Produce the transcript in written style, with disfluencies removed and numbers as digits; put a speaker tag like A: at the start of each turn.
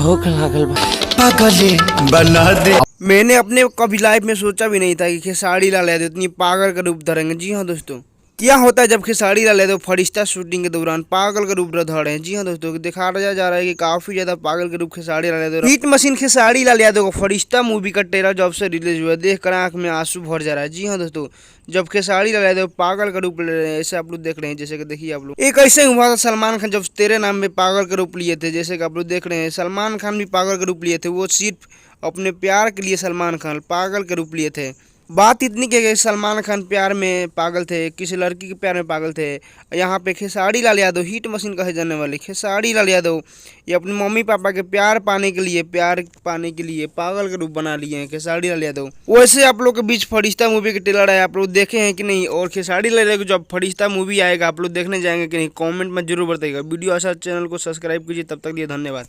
A: भूख लागल बा।
B: पागले बना दे।
C: मैंने अपने कभी लाइफ में सोचा भी नहीं था कि खेसारी लाल यादव इतनी पागल का रूप धरेंगे। जी हाँ दोस्तों, क्या होता है जब खेसारी लाल यादव फरिश्ता शूटिंग के दौरान पागल का रूप धरे हैं। जी हाँ दोस्तों, दिखाया जा रहा है कि काफी ज्यादा पागल के रूप खेसारी लाल यादव। हिट मशीन खेसारी लाल यादव का फरिश्ता मूवी का ट्रेलर जब से रिलीज हुआ देखकर आंख में आंसू भर जा रहा है। जी हाँ दोस्तों, जब खेसारी लाल यादव पागल का रूप ले रहे हैं, ऐसे आप लोग देख रहे हैं। जैसे कि देखिए आप लोग, एक ऐसे हुआ था सलमान खान जब तेरे नाम में पागल का रूप लिए थे। जैसे कि आप लोग देख रहे हैं, सलमान खान भी पागल का रूप लिए थे। वो सिर्फ अपने प्यार के लिए सलमान खान पागल के रूप लिए थे। बात इतनी कि सलमान खान प्यार में पागल थे, किसी लड़की के प्यार में पागल थे। यहाँ पे खेसारी लाल यादव, हिट मशीन कहे जाने वाले खेसारी लाल यादव, ये अपने मम्मी पापा के प्यार पाने के लिए पागल के रूप बना लिए हैं खेसारी लाल यादव। वैसे आप लोग के बीच फरिश्ता मूवी के ट्रेलर है, आप लोग देखे हैं कि नहीं? और खेसारी लाल यादव जब फरिश्ता मूवी आएगा आप लोग देखने जाएंगे कि नहीं? कॉमेंट में जरूर बताइएगा। वीडियो अच्छा चैनल को सब्सक्राइब कीजिए। तब तक लिए धन्यवाद।